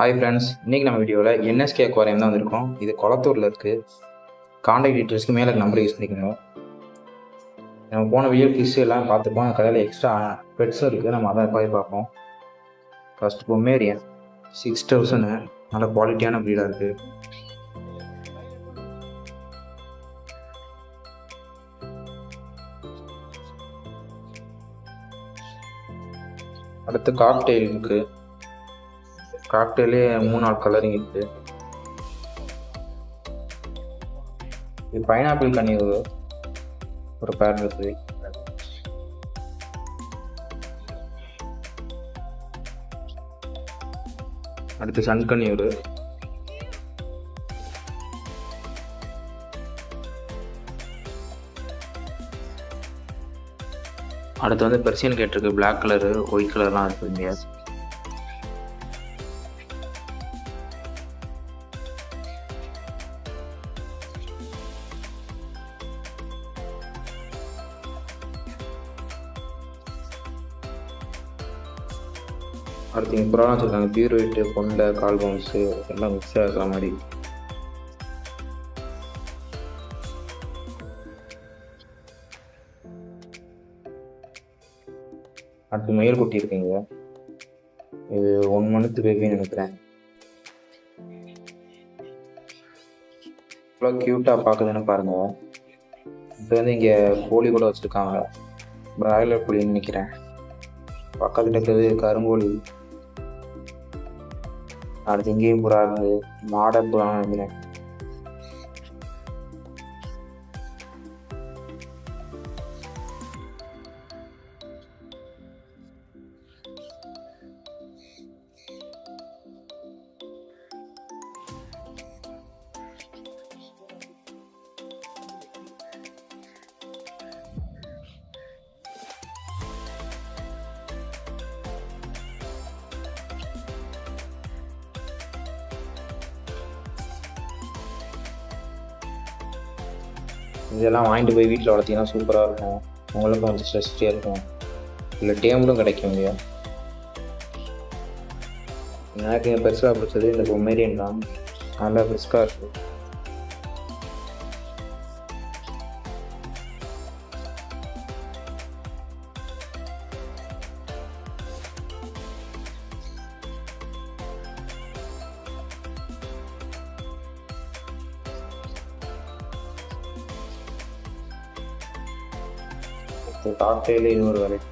Hi friends, இன்றைக்கி நம்ம வீடியோவில் என்எஸ்கே அக்வாரியம் தான் வந்திருக்கோம். இது கொளத்தூரில் இருக்குது. காண்டாக்ட் டீட்டெயில்ஸ்க்கு மேலே நம்பர் யூஸ் பண்ணிக்கணும். நம்ம போன வீடியோ ஃபிஷ் எல்லாம் பார்த்துப்போம். அந்த கடையில் எக்ஸ்ட்ரா பெட்ஸும் இருக்குது. நம்ம அதை போய் பார்ப்போம். ஃபஸ்ட் பொமேரியன் 6000 நல்ல குவாலிட்டியான ப்ரீடாக இருக்குது. அடுத்து காக்டெயில் இருக்குது. காக்டெயிலே 3-4 கலரிங் இருக்குது. இது பைனாப்பிள் கன்னியூர் ஒரு பேர் இருக்குது. அடுத்து சன் கன்னியூர். அடுத்து வந்து பெர்சியன் கேட் இருக்குது. பிளாக் கலரு, ஒயிட் கலர்லாம் இருக்குதுங்க. அடுத்து இங்கே புறாலாம் வச்சுருக்காங்க. பியூர் ஒயிட்டு, கொண்டை, கால் பவுன்ஸு எல்லாம் மிக்ஸ் ஆகிற மாதிரி. அடுத்து மயில் குட்டி இருக்குங்க. இது 1 மந்த் பேபின்னு நினைக்கிறேன். இவ்வளோ க்யூட்டாக பார்க்குதுன்னு பாருங்கள். இப்போ வந்து இங்கே கோழி கூட வச்சுருக்காங்க. பிராய்லர் கோழின்னு நினைக்கிறேன். பக்கத்தில் இருக்கிறது கருங்கோழி. அடுத்து இங்கேயும் புறா இருக்குது. மாடை புறா நினைக்கிறேன். இதெல்லாம் வாங்கிட்டு போய் வீட்டில் வளர்த்திங்கன்னா சூப்பராக இருக்கும். உங்களுக்கும் கொஞ்சம் ஸ்ட்ரெஸ் ஃப்ரீயாக இருக்கும். இல்லை டேம்லும் கிடைக்கும் இல்லையா. எனக்கு பெருசாக பிடிச்சது இந்த பொமேரியன் தான். நல்லா பிரிஸ்காக இருக்கும். காக்டெயில் இன்னொரு வெரைட்டி.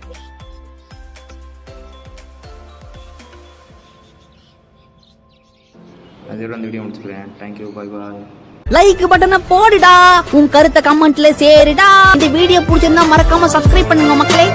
அதோட இந்த வீடியோ முடிச்சுக்கிறேன். Thank you, bye bye. லைக் பட்டனை போடுடா, உன் கருத்தை கமெண்ட்ல சேருடா. இந்த வீடியோ பிடிச்சிருந்தா மறக்காம சப்ஸ்கிரைப் பண்ணுங்க மக்களே.